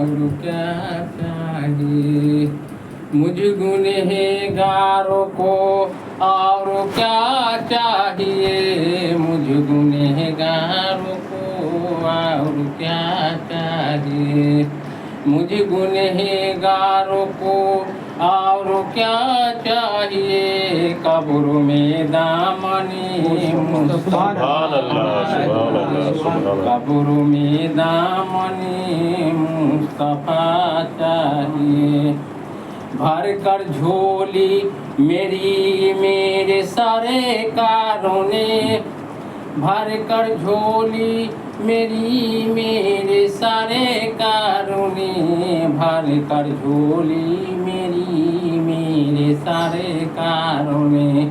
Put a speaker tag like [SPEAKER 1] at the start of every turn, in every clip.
[SPEAKER 1] اور کیا چاہیے مجھ گنہگاروں کو اور کیا چاہیے مجھ گنہگاروں کو اور کیا چاہیے مجھ گنہگاروں کو اور کیا چاہیے قبر میں دامنِ مصطفیٰ قبر میں دامنِ مصطفیٰ چاہیے بھر کر جھولی میری میرے سرکاروں نے بھر کر جھولی میری میرے سرکاروں نے بھر کر جھولی میری میرے سرکاروں نے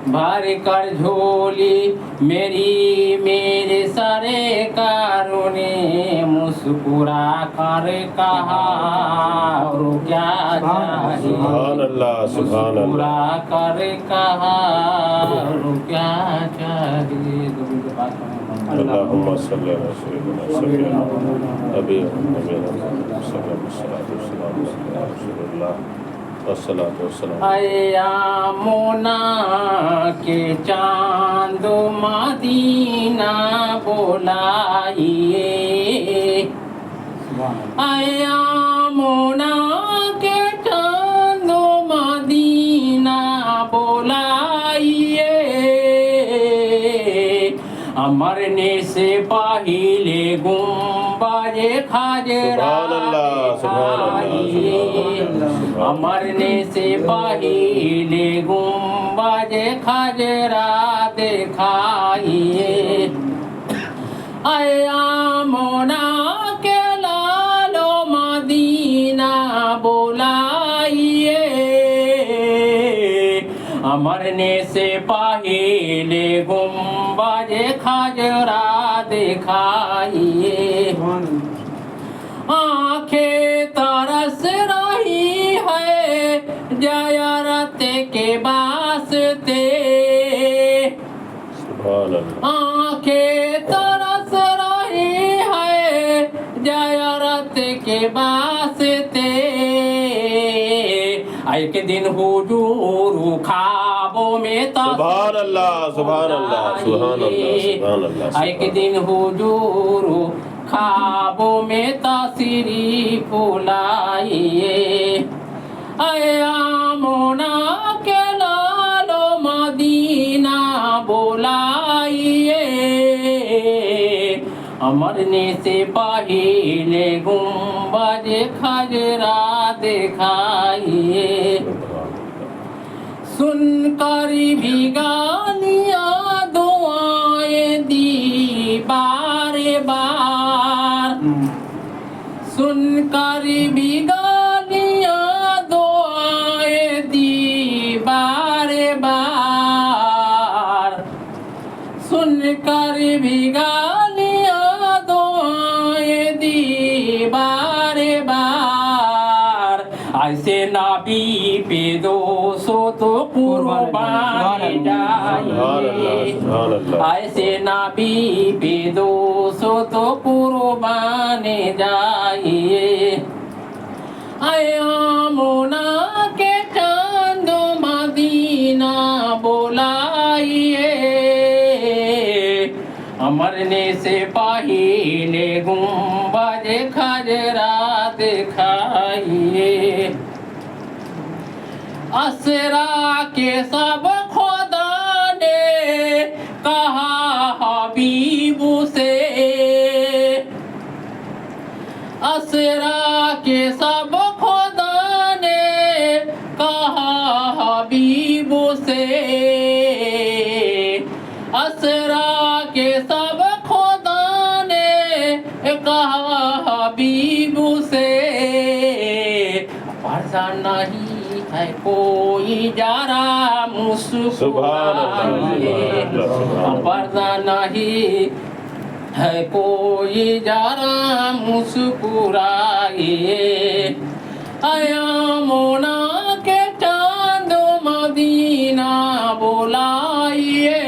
[SPEAKER 1] بھر کر جھولی میری میرے سرکاروں نے مسکرا کر کہا اور کیا چاہیے مسکرا کر کہا اور کیا چاہیے
[SPEAKER 2] اللهم صل على سيدنا سيدنا نبينا رسول الله والصلاة والسلام
[SPEAKER 1] ایامنا کے چاند مدینہ بلائیے ایامنا کے چاند مدینہ بلائیے مرنے سے پہلے گنبد خجرہ دکھائیے مرنے سے پہلے گنبد خجرہ دکھائیے ایامنا کے لالو مدینہ بلائیے مرنے سے پہلے گنبد خجرہ دکھائیے آنکھیں ترس رہی ہے زیارت کے واسطے آنکھیں ترس رہی ہے زیارت کے واسطے ایک دن حضور خوابوں میں
[SPEAKER 2] سبحان اللہ سبحان اللہ سبحان اللہ سبحان اللہ
[SPEAKER 1] ایک دن حضور خوابوں میں تشریف لائیے ایامنا کے لالو مدینہ بلائیے مرنے سے پہلے گنبد خجرہ دکھائیے سن کر بھی گالیاں دعائیں دی بار بار سن کر بھی گالیاں دعائیں دی بار بار سن کر بھی گالیاں دعائیں دی بار بار ایسے نبی پہ 200 تو قربان جائیے ایسے نبی پہ 200 تو قربان جائیے ایامنا کے چاند مدینہ بلائیے مرنے سے پہلے گنبد خجرہ دکھائیے اسرا کے سب خدا نے کہا حبیب سے اسرا کے سب خدا نے کہا حبیب سے اسرا کے سب خدا نے کہا حبیب سے پردہ نہیں ہے کوئی جارا مسکرائیے پردہ نہیں ہے کوئی جارا مسکرائیے ایامنا کے چاند مدینہ بلائیے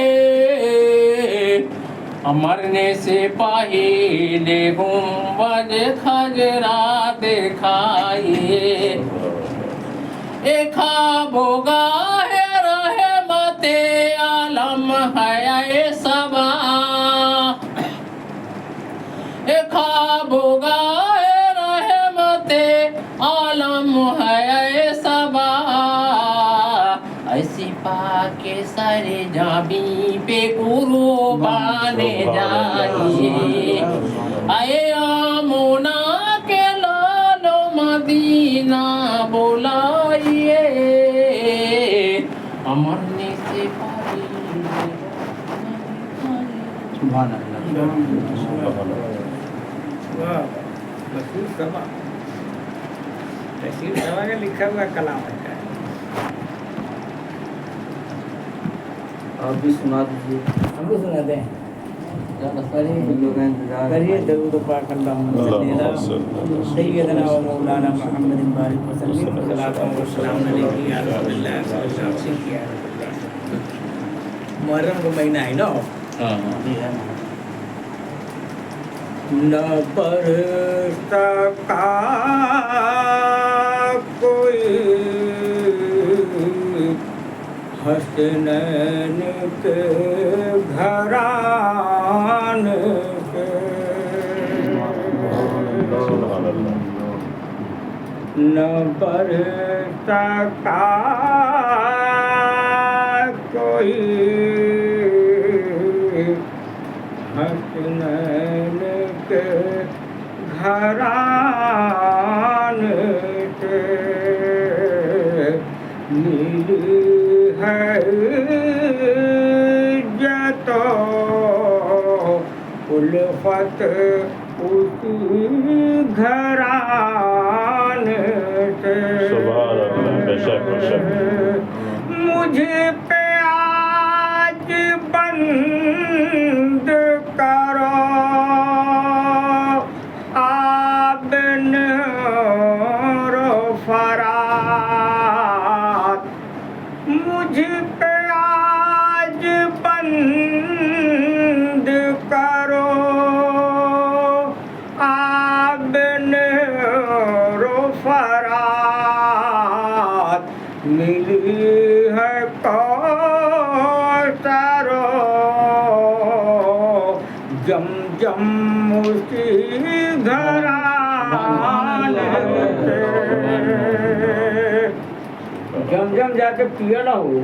[SPEAKER 1] مرنے سے پہلے گنبد خجرہ ماجرا دکھائیے اے خوابگاہ رحمت عالم ہے اے صبا اے خوابگاہ رحمت عالم ہے اے صبا ایسی پاک سر جابی پہ قربان جائیے اے آمونہ کے لال مدینہ بلائیے امرنے سے پاری
[SPEAKER 3] سبحان اللہ
[SPEAKER 4] رسول سبا رسول سبا کا لکھا ہوا کلام ہے
[SPEAKER 3] آپ بھی سنا دیجیے
[SPEAKER 4] ہم کو سنا دیں
[SPEAKER 3] ہم لوگ کا انتظار
[SPEAKER 4] کریے درود پاک اللہم صلی علی سیدنا و مولانا محمد بارک وسلم صلاۃ و سلام علیہ یا رسول اللہ صلی اللہ علیہ وسلم محرم کا مہینہ ہے نا نہ پر سکا کوئی حسنین کے گھران کے نہ پر سکا کوئی حسنین کے گھران کے نیلی ہے جتو الفت اسی گھران سے
[SPEAKER 2] سبحان اللہ بے شک بے شک
[SPEAKER 4] مجھے پہ آج بند کرو آب نور و فرات مجھ پہ آج بند کرو آب نور و فرات ملی ہے کوثر جم جم اسی گھران سے جم جم جا کے پیا نہ ہو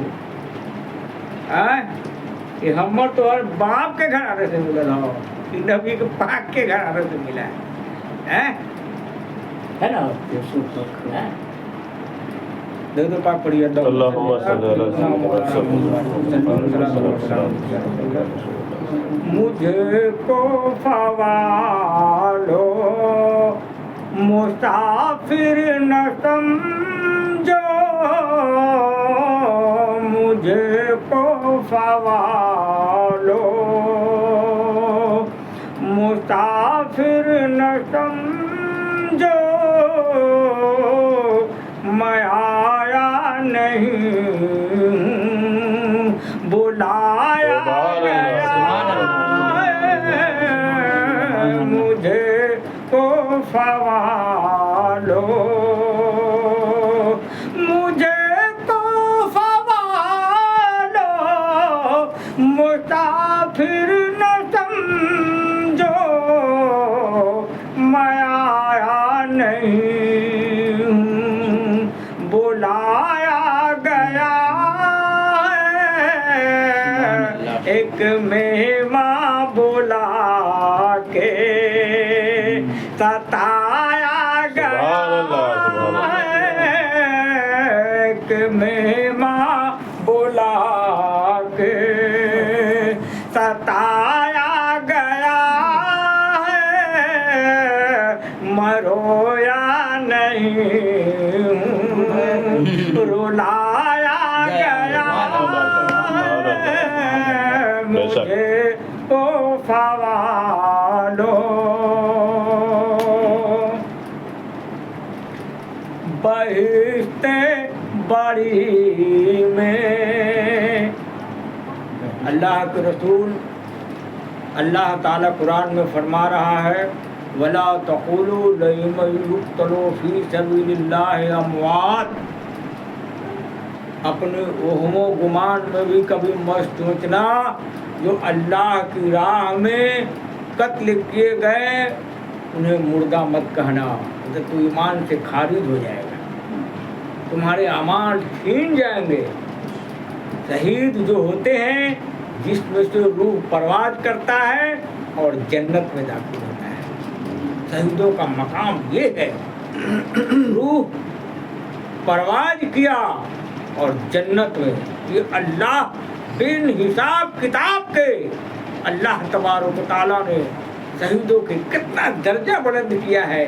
[SPEAKER 4] یہ ہمر تو اور باپ کے گھرانے سے ملا ہو نبی کے پاک کے گھرانے سے ملا ہے نا درود پاک پڑھیے
[SPEAKER 2] اللہم صلی اللہ علیہ وسلم
[SPEAKER 4] مجھے کو فوالو مسافر نہ سمجھو مجھے کو فوالو مسافر نہ سمجھو میں آیا نہیں بلایا گیا مجھے تو فوالو مجھے تو فوالو مسافر نہ سمجھو میں آیا نہیں بلایا گیا ایک مہمان بلا کے ستایا گیا ایک مہمان بلا کے ستایا گیا مرویا نہیں رلایا گیا مجھے تو فوالو بہشت بڑی میں اللہ کے رسول اللہ تعالیٰ قرآن میں فرما رہا ہے ولا تقولوا لمن يقتل في سبيل الله اموات. اپنے وہم و گمان میں بھی کبھی مت سوچنا جو اللہ کی راہ میں قتل کیے گئے انہیں مردہ مت کہنا، تو ایمان سے خارج ہو جائے گا، تمہارے اعمال چھین جائیں گے. شہید جو ہوتے ہیں جس میں سے روح پرواز کرتا ہے اور جنت میں داخل ہوتا ہے. شہیدوں کا مقام یہ ہے، روح پرواز کیا اور جنت میں. یہ اللہ بن حساب کتاب کے اللہ تبارک و تعالیٰ نے شہیدوں کے کتنا درجہ بلند کیا ہے،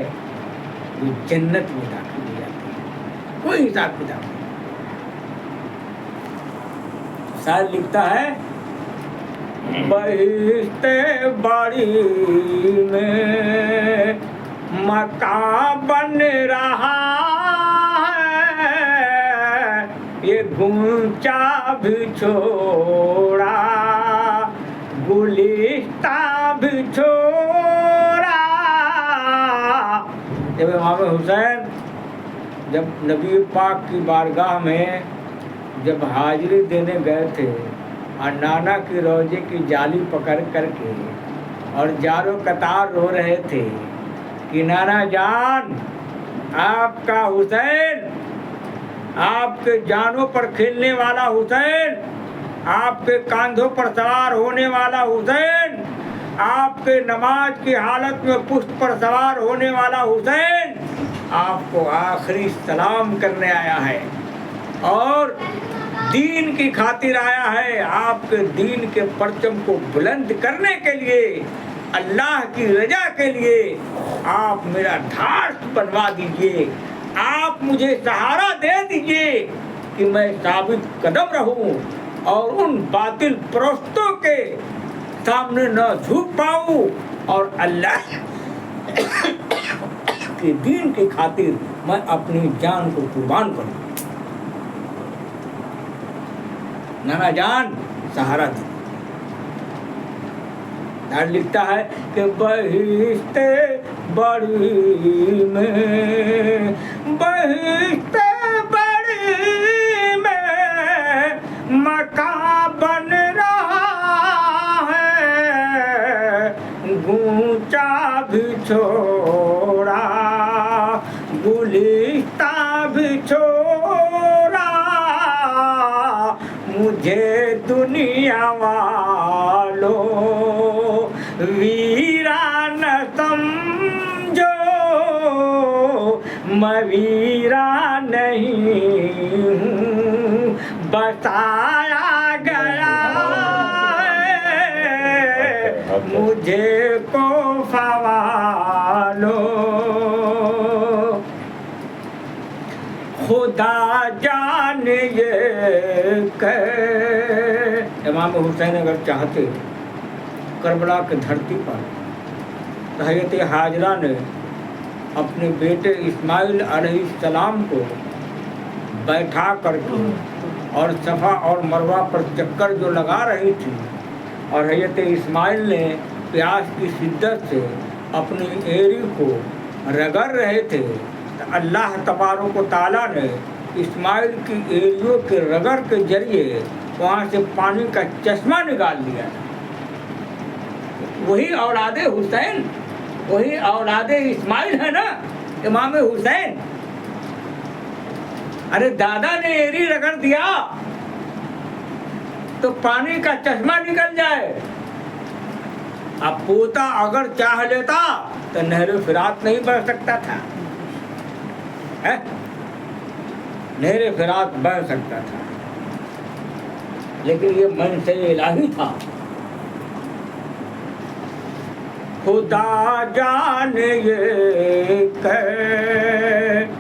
[SPEAKER 4] یہ جنت میں داخل ہو جاتے ہیں، کوئی حساب کتاب نہیں. شاعر لکھتا ہے بہشت باری میں مکان بن رہا ہے، یہ گونچا بھی چھوڑا گلستہ بھی چھوڑا. جب امام حسین جب نبی پاک کی بارگاہ میں جب حاضری دینے گئے تھے اور نانا کی روزے کی جالی پکڑ کر کے اور جارو قطار رو رہے تھے کہ نانا جان آپ کا حسین، آپ کے جانوں پر کھیلنے والا حسین، آپ کے کاندھوں پر سوار ہونے والا حسین، آپ کے نماز کی حالت میں پشت پر سوار ہونے والا حسین آپ کو آخری سلام کرنے آیا ہے اور دین کی خاطر آیا ہے. آپ کے دین کے پرچم کو بلند کرنے کے لیے، اللہ کی رضا کے لیے آپ میرا ڈھارس بنوا دیجئے، آپ مجھے سہارا دے دیجئے کہ میں ثابت قدم رہوں اور ان باطل پرستوں کے سامنے نہ جھک پاؤں اور اللہ کے دین کی خاطر میں اپنی جان کو قربان کروں. نانا جان سہارا دے. لکھتا ہے کہ بہشت بڑی میں، بہشت بڑی میں مکان بن رہا ہے، گونچا بھی چھوڑا گلستہ بھی چھوڑا. مجھے دنیا والوں ویران سمجھو، میں ویران نہیں ہوں، بسایا گیا ہے مجھے کو فوالو. خدا جان یہ کہ امام حسین اگر چاہتے کربلا کی دھرتی پر تو حضرت ہاجرہ نے اپنے بیٹے اسماعیل علیہ السلام کو بیٹھا کر کے اور صفا اور مروہ پر چکر جو لگا رہی تھی اور حضرت اسماعیل نے پیاس کی شدت سے اپنی ایری کو رگڑ رہے تھے، اللہ تبارک و تعالیٰ نے اسماعیل کی ایریوں کے رگڑ کے ذریعے وہاں سے پانی کا چشمہ نکال لیا. وہی اولاد حسین، وہی اولاد اسماعیل ہے نا امام حسین. ارے دادا نے ایری رگڑ دیا تو پانی کا چشمہ نکل جائے. اب پوتا اگر چاہ لیتا تو نہر فرات نہیں بڑھ سکتا تھا، نہر فرات بڑھ سکتا تھا، لیکن یہ منصب الہی تھا. خدا جان یہ کیسی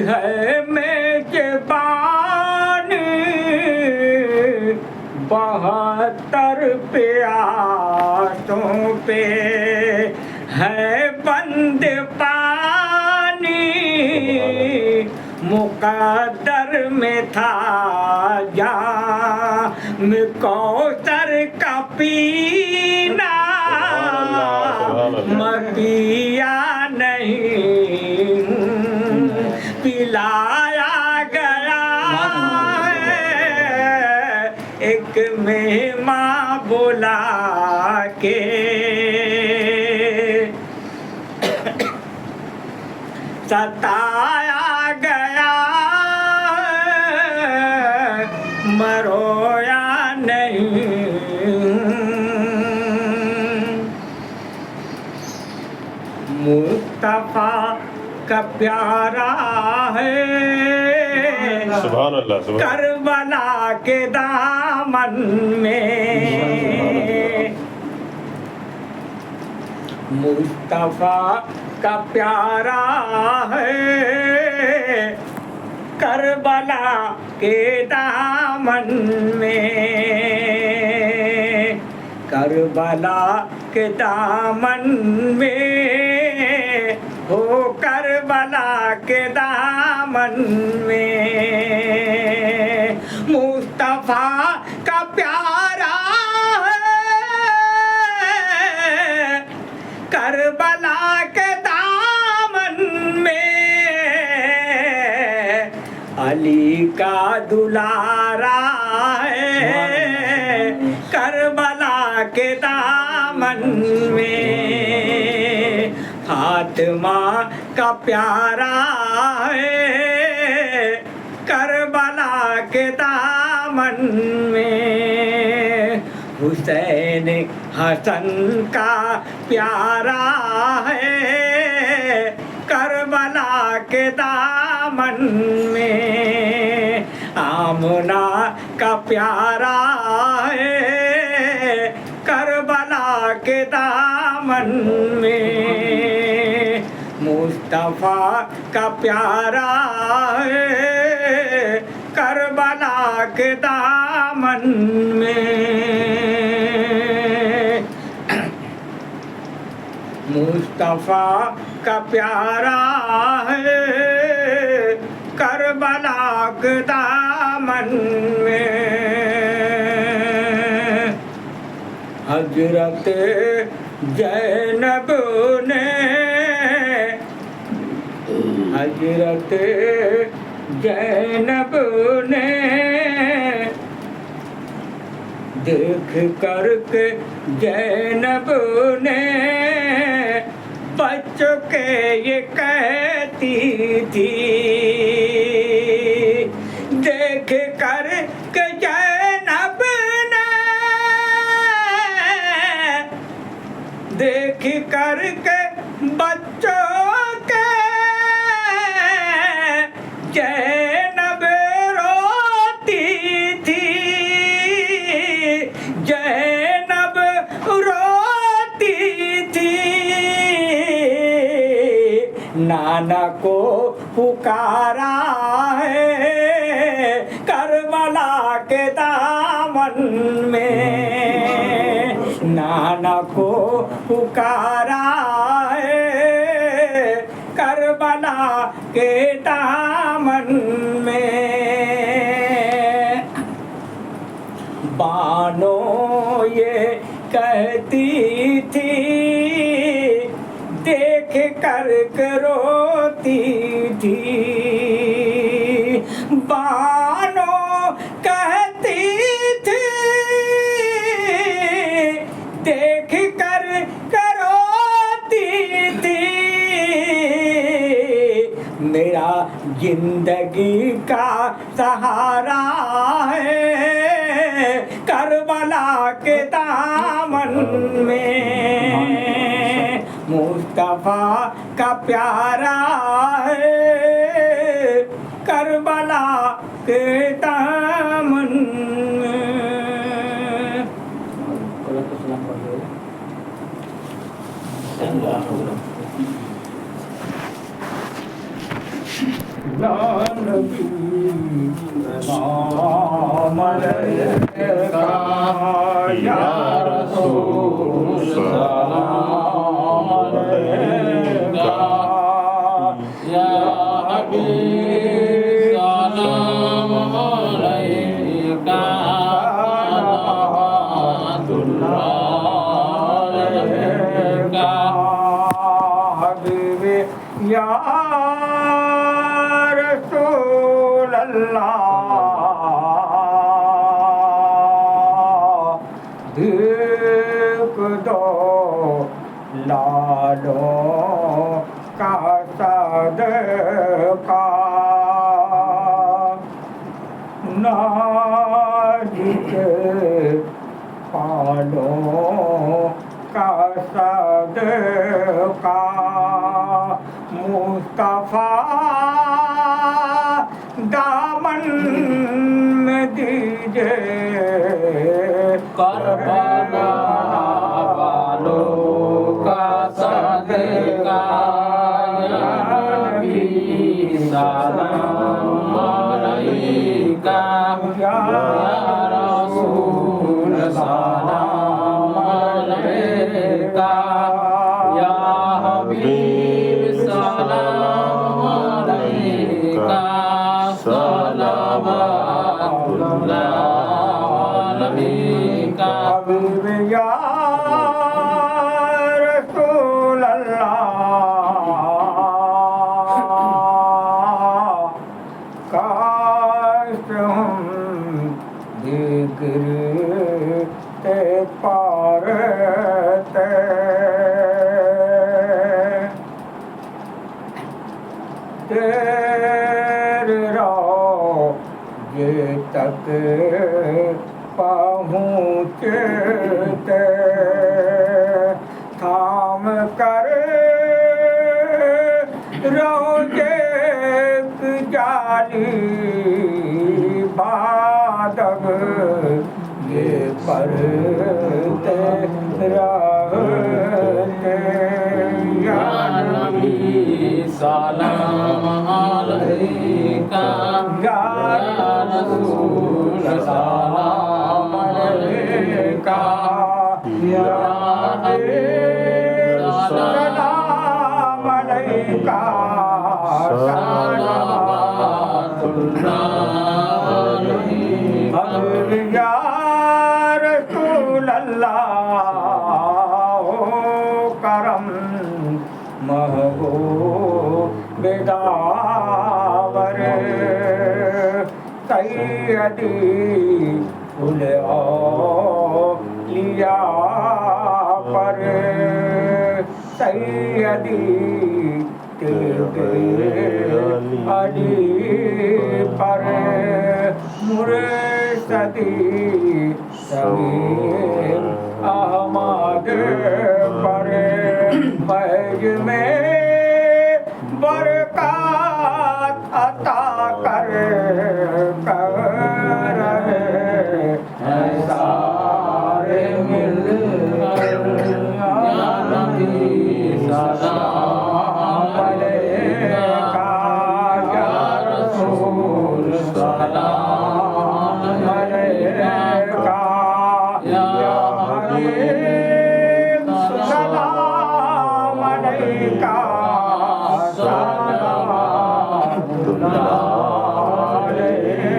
[SPEAKER 4] ہے میزبانی، 72 پیاسوں پہ ہے بند پانی. مقدر میں تھا جام کوثر کا پینا، میں پیا نہیں پلایا گیا ہے ایک مہمان بلا کے ستایا گیا مرویا نہیں مصطفیٰ کا پیارا ہے
[SPEAKER 2] سبحان اللہ
[SPEAKER 4] کربلا کے دامن میں مصطفیٰ کا پیارا ہے کربلا کے دامن میں کربلا کے دامن میں ہو کربلا کے دامن میں مصطفیٰ کا پیارا ہے کربلا کے دامن میں علی کا دلارا ہے کربلا کے دامن میں فاطمہ کا پیارا ہے کربلا کے دامن میں حسین حسن کا پیارا ہے کربلا کے دامن میں آمنہ کا پیارا ہے کربلا کے دامن میں مصطفیٰ کا پیارا ہے کربلا کے دامن میں مصطفیٰ کا پیارا ہے کربلا کے دامن میں حضرت زینب نے حضرت زینب نے دیکھ کر کے زینب نے بچوں کے یہ کہتی تھی دیکھ کر کے زینب نے دیکھ کر کے بچوں کے زینب روتی تھی زینب روتی تھی نانا کو پکارا ہے کربلا کے دامن میں نانا کو پکارا ہے کربلا کے دامن میں بانو یہ کہتی تھی دیکھ کر روتی تھی بانو کہتی تھی دیکھ کر روتی تھی میرا زندگی کا سہارا ہے کربلا کے دامن میں مصطفیٰ کا پیارا ہے کربلا کے دامن میں یا نبی سلام علیکہ یا رسول سلام علیکہ
[SPEAKER 1] یا حبیب سلام علیکہ صلوات اللہ علیکہ
[SPEAKER 5] رسول اللہ دیکھ دو لالوں کا صدقہ نازک پالوں کا صدقہ مصطفیٰ دامن میں دیجئے
[SPEAKER 1] کربلا والوں کا صدقہ یا نبی سلام علیکہ یا رسول سلام علیکہ یا حبیب سلام علیکہ صلوات اللہ علیکہ
[SPEAKER 5] حبیب یا رسول اللہ کاش ہم دیکھتے پارتے تیرے روضے تک پہنچتے تھام کر روضے کی جالی بادب یہ پڑھتے رہتے
[SPEAKER 1] یا نبی سلام علیکہ یا رسول سلام علیکہ یا حبیب سلام علیکہ صلوات اللہ علیکہ
[SPEAKER 5] یا رسول اللہ کرم محبوب داور سیدی اولیاء پر سیدی علی پر مرشدی سمیر احمد پر فیض میں برکات عطا کر رہے ہیں سارے مل کر
[SPEAKER 1] یا نبی سلام علیکہ یا رسول سلام علیکہ یا حبیب سلام علیکہ صلوات اللہ علیکہ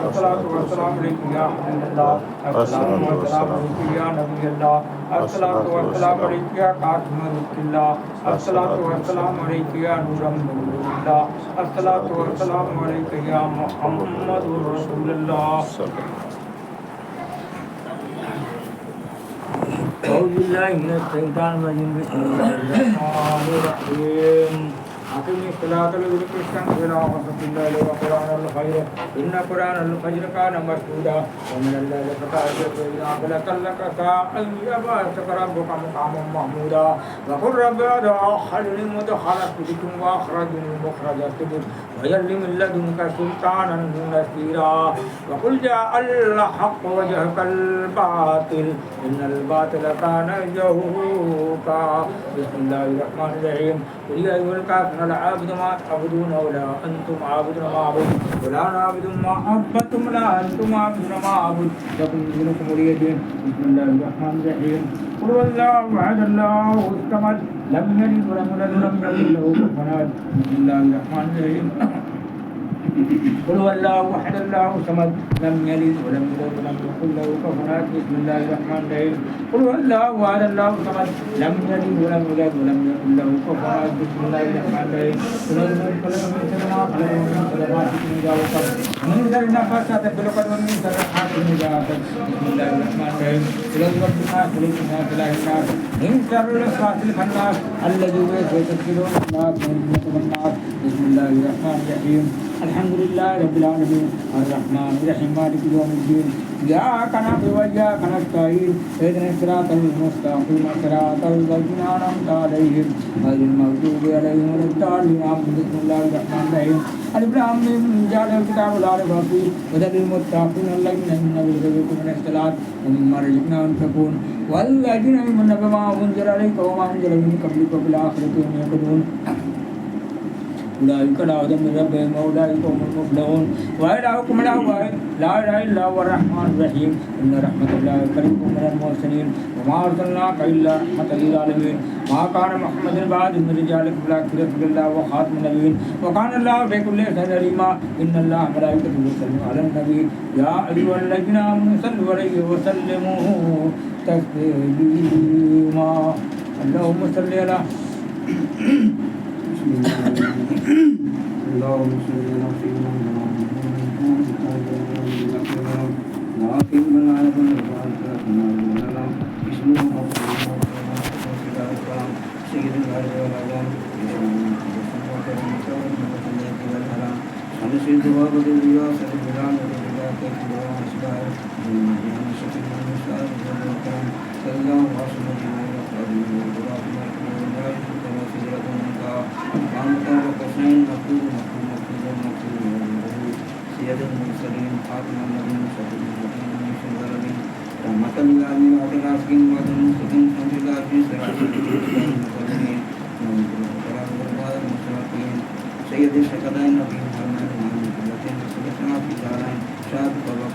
[SPEAKER 1] الصلاۃ والسلام علیکم یا حبیب اللہ الصلاۃ والسلام علیکم یا نبی اللہ الصلاۃ والسلام علیکم یا قاسم رسول اللہ الصلاۃ والسلام علیکم یا نور نور اللہ الصلاۃ والسلام علیکم یا محمد رسول اللہ اعوذ باللہ من الشیطان الرجیم بسم اللہ الرحمن الرحیم أقم الصلاة لذكر الشمس إلى غسق الليل وقرآن الخير إن قرآن الفجر كان مشهودا ومن الليل فتهجد به نافلة لك أن يبعثك ربك مقاما محمودا وقل رب أدخلني مدخل صدق وأخرجني مخرج صدق وهب لي من لدنك سلطانا نصيرا وقل جاء الحق وزهق الباطل إن الباطل كان زهوقا بسم الله الرحمن الرحيم قل يا أيها الكافرون لا أعبد ما تعبدون ولا أنتم عابدون ما أعبد ولا أنا عابد ما عبدتم ولا أنتم عابدون ما أعبد لكم دينكم ولي دين بسم الله الرحمن الرحيم قل هو الله أحد الله الصمد لم يلد ولم يولد ولم يكن له كفوا أحد بسم الله الرحمن الرحيم قل هو الله احد الله الصمد لم يلد ولم يولد ولم يكن له كفوا احد بسم الله الرحمن الرحيم قل هو الله احد الله الصمد لم يلد ولم يولد ولم يكن له كفوا احد بسم الله الرحمن الرحيم قل هو الملك من شر ما خلق ومن شر غاسق اذا وقب ومن شر النفاثات في العقد ومن شر حاسد اذا حسد بسم الله الرحمن الرحيم قل هو الناس ملك الناس اله الناس من شر الوسواس الخناس الذي يوسوس في صدور الناس من الجنة والناس بسم الله الرحمن الرحيم الحمد لله رب العالمين الرحمن الرحيم مالك يوم الدين إياك نعبد وإياك نستعين اهدنا الصراط المستقيم صراط الذين أنعمت عليهم غير المغضوب عليهم ولا الضالين آمين بسم الله الرحمن الرحيم ألف لام ميم جعل الكتاب لا ريب فيه هدى للمتقين الذين يؤمنون بالغيب ومن الصلاة ومما رزقناهم ينفقون والذين يؤمنون بما أنزل إليك وما أنزل من قبلك وبالآخرة هم يوقنون أولئك على هدى من ربهم وأولئك هم المفلحون وإلهكم إله واحد لا إله إلا هو الرحمن الرحيم إن رحمة الله قريب من المحسنين وما أرسلناك إلا رحمة للعالمين ما كان محمد بعد من رجالكم ولكن رسول الله وخاتم النبيين وكان الله بكل شيء عليما إن الله ملائكته يصلون على النبي يا أيها الذين آمنوا صلوا عليه وسلموا تسليما اللهم صل على
[SPEAKER 3] اللهم صل على سيدنا سید شکدین نبی محمد شاد بابا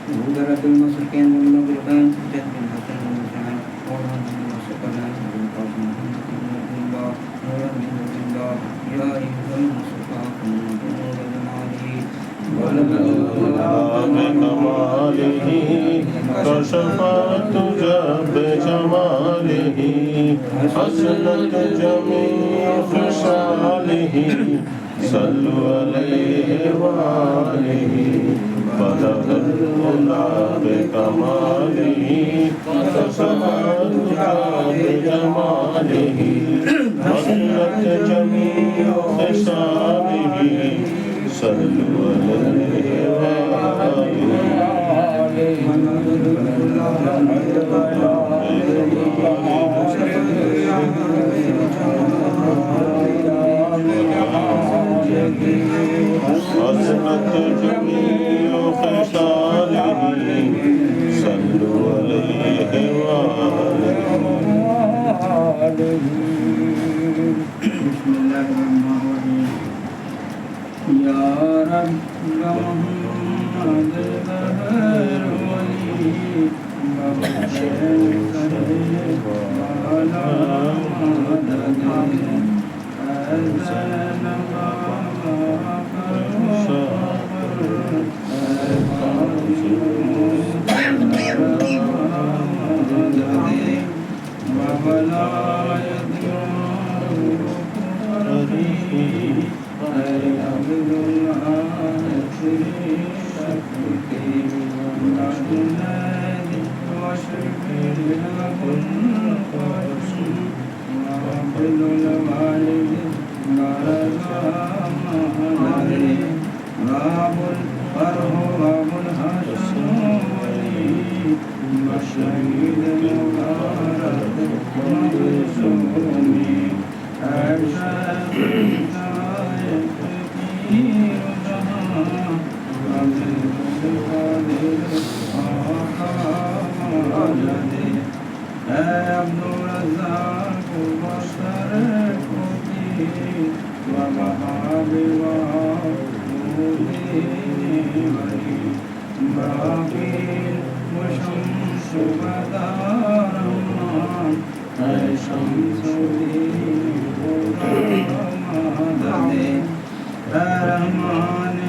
[SPEAKER 3] بودرت المسلکین والمغربین جد بن حسن والمسعین ورحمن المسلکین والقاسم الله نورا من الله يا أيها المصطفى نور جماله
[SPEAKER 2] بكماله كشف الدجى بجماله حسنت جميع خصاله صلوا عليه وآله بلغ العلا بكماله كشف الدجى بجماله حسنت جميع خصاله صلوا عليه حسنت جميع خصاله صلوا عليه وآله
[SPEAKER 3] بسم الله الرحمن الرحيم يا رب محمد البهر ولي رحمان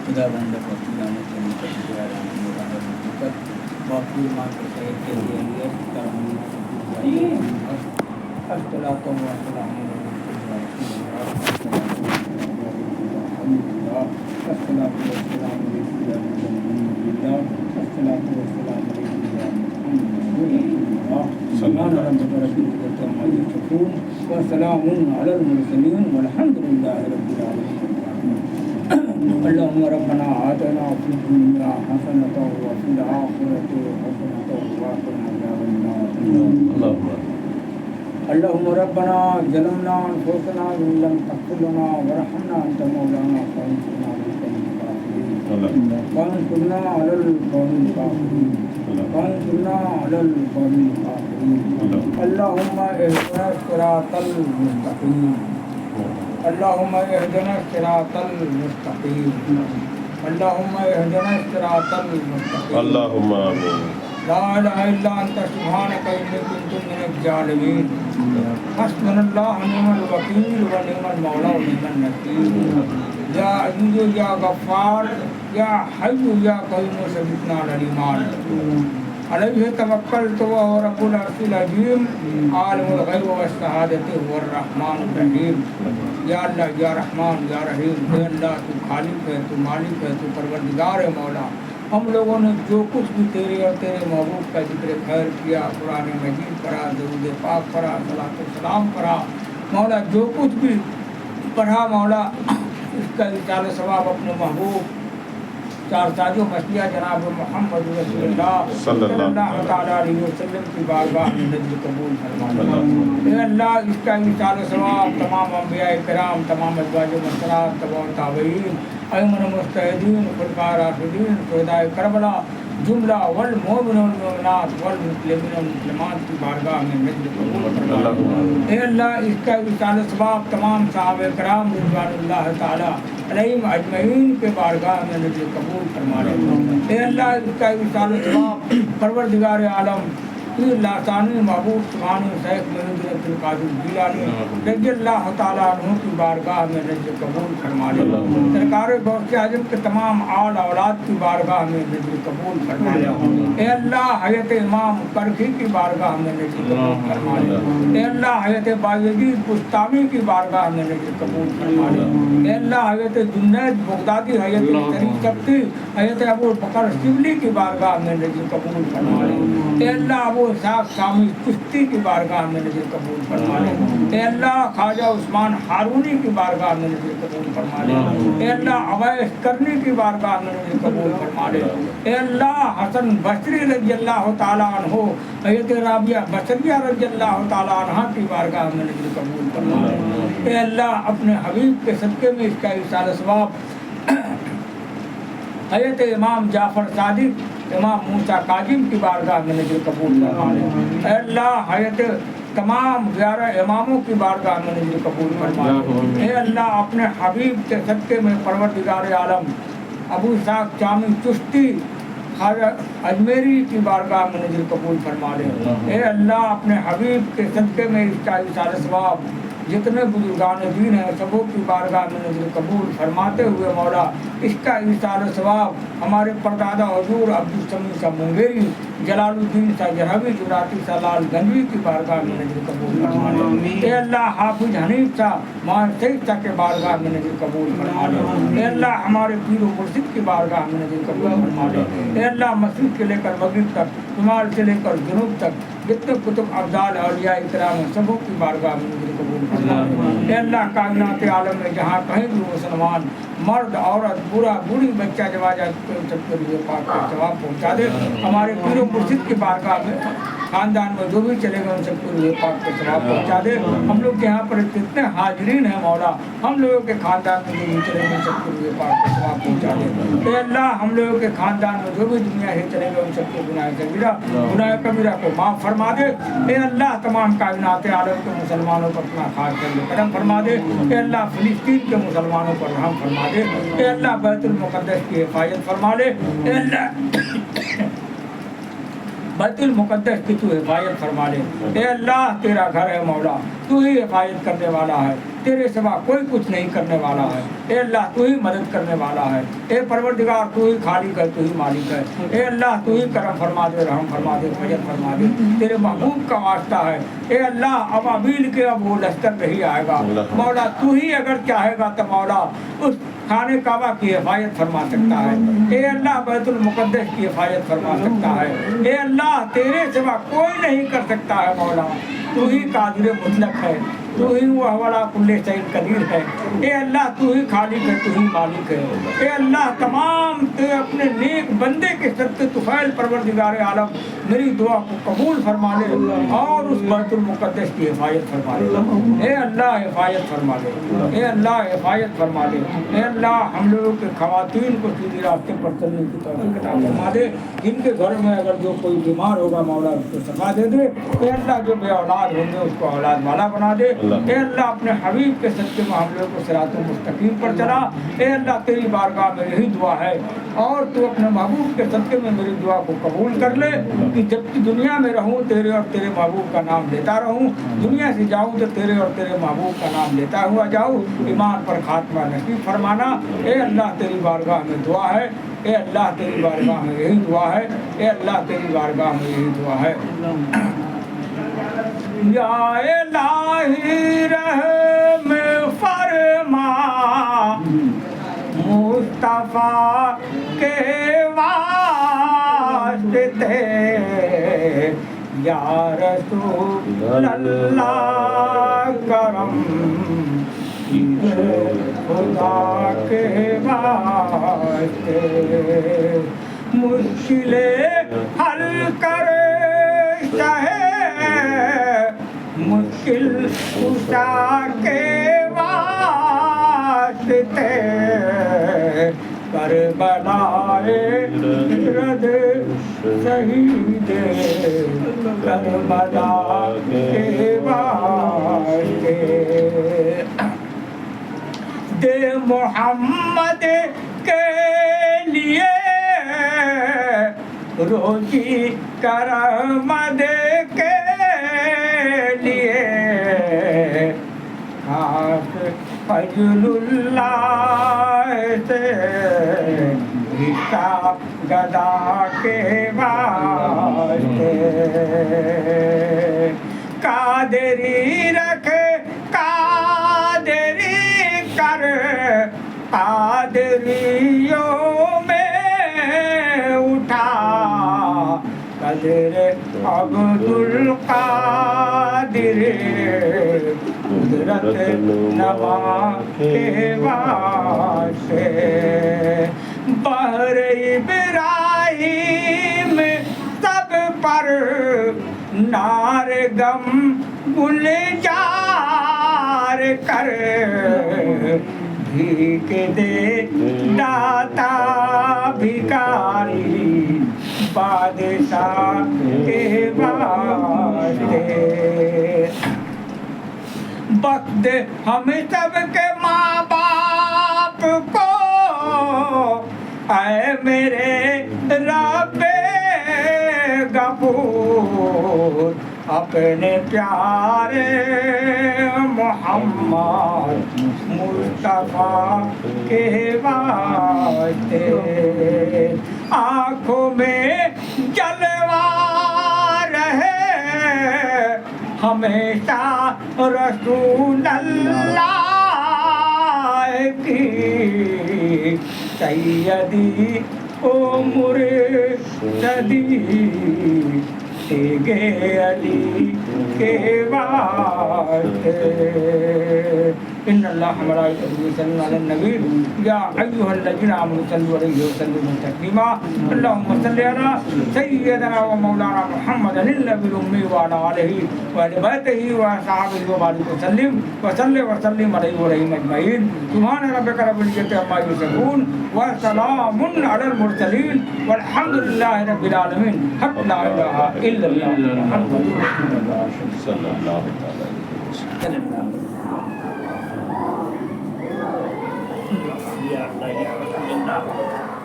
[SPEAKER 4] خدا بندہ کو خدانے کے مقدر باقی ماں کے شہر کے لیے السلام وسلام على المرسلين والحمد لله رب العالمين. اللهم ربنا آتنا في الدنيا حسنة وفي الآخرة حسنة وقنا عذاب النار. اللهم ربنا ظلمنا أنفسنا وإن لم تغفر لنا وارحمنا أنت مولانا فانصرنا على القوم الكافرين. وانصرنا على القوم الكافرين. وانصرنا على القوم الكافرين. اللهم اهدنا الصراط المستقيم. اللهم اهدنا الصراط المستقيم. اللهم اهدنا الصراط المستقيم.
[SPEAKER 2] اللهم آمين.
[SPEAKER 4] لا اله الا انت سبحانك اني كنت من الظالمين. حسبنا الله ونعم الوكيل ونعم المولى ونعم النصير. يا عزيز يا غفار يا حي يا قيوم ثبتنا على الايمان. عليه توكلت وهو رب العرش العظيم عالم الغيب والشهادة هو الرحمن الرحيم. یا اللہ یا رحمان یا رحیم، اے اللہ تو خالق ہے، تو مالک ہے، تو پروردگار ہے مولا. ہم لوگوں نے جو کچھ بھی تیرے اور تیرے محبوب کا ذکر خیر کیا، قرآن مجید پڑھا، درود پاک پڑھا، صلاۃ السلام پڑھا مولا، جو کچھ بھی پڑھا مولا، اس کا اجال ثواب اپنے محبوب چار تاجو مشیہ جناب محمد رسول اللہ صلی اللہ تعالیٰ علیہ وسلم کی بارگاہ میں نذر قبول فرمانا. اے اللہ اس کا اجال ثواب تمام انبیاء کرام، تمام ازواج مطہرات، تمام تابعین، ائمہ مجتہدین، خلفائے راشدین، شہدائے کربلا جملہ والمؤمنین والمؤمنات والمسلمین والمسلمات کی بارگاہ میں نذر قبول فرمانا. اے اللہ اس کا اجال ثواب تمام صحابہ کرام رضوان اللہ تعالیٰ علیہم اجمعین کے بارگاہ میں نذر قبول فرما لے. اے اللہ اس کا اجال ثواب پروردگار عالم
[SPEAKER 1] پیر لاسانی محبوب سبحانی شیخ محمود عبد القادر جیلانی رضی اللہ تعالیٰ عنہ کی بارگاہ میں نذر قبول فرما لے. سرکار غوث اعظم کے تمام آل اولاد کی بارگاہ میں نذر قبول فرما لے. اے اللہ حضرت امام کرخی کی بارگاہ میں نذر قبول فرما لے. اے اللہ حضرت بایزید بستامی کی بارگاہ میں نذر قبول فرما لے. اے اللہ حضرت جنید بغدادی حضرت طریق سبتی حضرت ابو بکر شبلی کی بارگاہ میں نذر قبول فرما لے. اے اللہ ابو اسحاق شامی چشتی کی بارگاہ میں نذر قبول فرما لے. اے اللہ خواجہ عثمان ہارونی کی بارگاہ میں نذر قبول فرما لے. اے اللہ اویس کرنی کی بارگاہ میں نذر قبول فرما لے. اے اللہ حسن بصری رضی اللہ تعالیٰ عنہ حضرت رابعہ بصریہ رضی اللہ تعالیٰ عنہ کی بارگاہ میں نذر قبول فرما لے. اے اللہ اپنے حبیب کے صدقے میں اس کا ایصال ثواب حضرت امام جعفر صادق امام موسیٰ کاظم کی بارگاہ میں نذر قبول فرما لے. اے اللہ حضرت تمام 11 اماموں کی بارگاہ میں نذر قبول فرما لے. اے اللہ اپنے حبیب کے صدقے میں پروردگار عالم ابو اسحاق شامی چشتی خواجہ اجمیری کی بارگاہ میں نذر قبول فرما لے. اے اللہ اپنے حبیب کے صدقے میں اس کا ایصال ثواب جتنے بزرگان دین ہیں سبوں کی بارگاہ میں نذر قبول فرماتے ہوئے مولا اس کا ایصال ثواب ہمارے پردادا حضور عبدالسمیع صاحب منگیری جلال الدین صاحب جہوی جراتی صاحب لال گنجوی کی بارگاہ میں نذر قبول فرما لے. اے اللہ حافظ حنیف صاحب مان سعید صاحب کے بارگاہ میں نذر قبول فرما لے. اے اللہ ہمارے پیر و مرشد کی بارگاہ میں نذر قبول فرما لے. اے اللہ مشرق سے لے کر مغرب تک شمال سے لے کر جنوب تک جتنے کتب افضال اولیاء اکرام ہیں سبوں کی بارگاہ میں نذر قبول فرما لے. اے اللہ کائنات عالم میں جہاں کہیں بھی مسلمان مرد عورت بوڑھا بوڑھی بچہ جواجہ سب کے لیے پاک کا ثواب پہنچا دے. ہمارے پیر و مرشد کی بارگاہ میں خاندان میں جو بھی چلے گئے ان سب کے لیے پاک کا ثواب پہنچا دے. ہم لوگ کے یہاں پر جتنے حاضرین ہیں مولا ہم لوگوں کے خاندان میں جو بھی چلے گئے ان سب کے لیے پاک کا ثواب پہنچا دے. اے اللہ ہم لوگوں کے خاندان میں جو بھی دنیا سے چلے گئے ان سب کے گناہ کبیرہ کو معاف فرما دے. اے اللہ تمام کائنات عالم کے مسلمانوں پر اپنا خاص کرم فرما دے. اے اللہ فلسطین کے مسلمانوں پر رحم فرما دے. اے اللہ بیت المقدس کی حفاظت فرما لے. اے اللہ بیت المقدس کی تو حفاظت فرما لے. اے اللہ تیرا گھر ہے مولا تو ہی حفاظت کرنے والا ہے تیرے سوا کوئی کچھ نہیں کرنے والا ہے. اے اللہ تو ہی مدد کرنے والا ہے. اے پروردگار تو ہی خالق ہے تو ہی مالک ہے. اے اللہ تو ہی کرم فرما دے رحم فرما دے فضل فرما دے. تیرے محبوب کا واسطہ ہے. اے اللہ ابابیل کے اب وہ لشکر نہیں آئے گا مولا تو ہی اگر چاہے گا تو مولا اس خانہ کعبہ کی حفاظت فرما سکتا ہے. اے اللہ بیت المقدس کی حفاظت فرما سکتا ہے. اے اللہ تیرے سوا کوئی نہیں کر سکتا ہے مولا تو ہی قادر مطلق ہے تو ہی وہ والا کل شیء قدیر ہے. اے اللہ تو ہی خالق ہے تو ہی مالک ہے. اے اللہ تمام اپنے نیک بندے کے صدقے طفیل پروردگار عالم میری دعا کو قبول فرما لے اور اس بیت المقدس کی حفاظت فرما لے. اے اللہ حفاظت فرما لے. اے اللہ حفاظت فرما لے. اے اللہ ہم لوگوں کے خواتین کو سیدھی راستے پر چلنے کی توفیق عطا فرما دے. جن کے گھر میں اگر جو کوئی بیمار ہوگا مولا اس کو شفا دے دے. اے اللہ جو بے اولاد ہوں گے اس کو اولاد والا بنا دے. اے اللہ اپنے حبیب کے صدقے میں ہم لوگوں کو صراط مستقیم پر چلا. اے اللہ تیری بارگاہ میں یہی دعا ہے اور تو اپنے محبوب کے صدقے میں میری دعا کو قبول کر لے کہ جب دنیا میں رہوں تیرے اور تیرے محبوب کا نام لیتا رہوں. دنیا سے جاؤں تو تیرے اور تیرے محبوب کا نام لیتا ہوا جاؤں. ایمان پر خاتمہ نصیب فرمانا. اے اللہ تیری بارگاہ میں دعا ہے. اے اللہ تیری بارگاہ میں یہی دعا ہے. اے اللہ تیری بارگاہ میں یہی دعا ہے. یا الہی رحم فرما مصطفیٰ کے واسطے یا رسول اللہ کرم خدا کے واسطے مشکلیں حل کرے مشکل کشا کے واسطے کربلائے رد شہید کربلا کے واسطے دے محمد کے لیے روزی کرم دے
[SPEAKER 5] فضل اللہ سے حساب گدا کے واسطے قادری رکھ قادری کر قادریوں میں اٹھا قدر عبد القادر قدرت نوا کے واسطے بحر ابراہیم سب پر نار غم گلزار کر بھیک دے داتا بھکاری بادشاہ کے واسطے بخت ہم سب کے ماں باپ کو اے میرے رب غفور اپنے پیارے محمد مصطفیٰ کے واسطے آنکھوں میں جلوہ رہے ہمیشہ رسول اللہ کی سیدی عمر صدی گے علی کے واسطے ان اللہ ملائکتہ یصلون علی النبی یا ایھا الذین آمنوا صلوا علیہ وسلموا تسلیما اللهم صل علی سیدنا و مولانا محمد النبی الأمی وعلی آلہ وآل بیتہ وصحبہ وبارک وسلم وسلم علیہ وعلیہم اجمعین سبحان ربک رب العزۃ عما یصفون وسلام علی المرسلین والحمد للہ رب العالمین حق لا الہ الا اللہ محمد رسول اللہ
[SPEAKER 2] صلی اللہ تعالی
[SPEAKER 4] یا اللہ یا رسول اللہ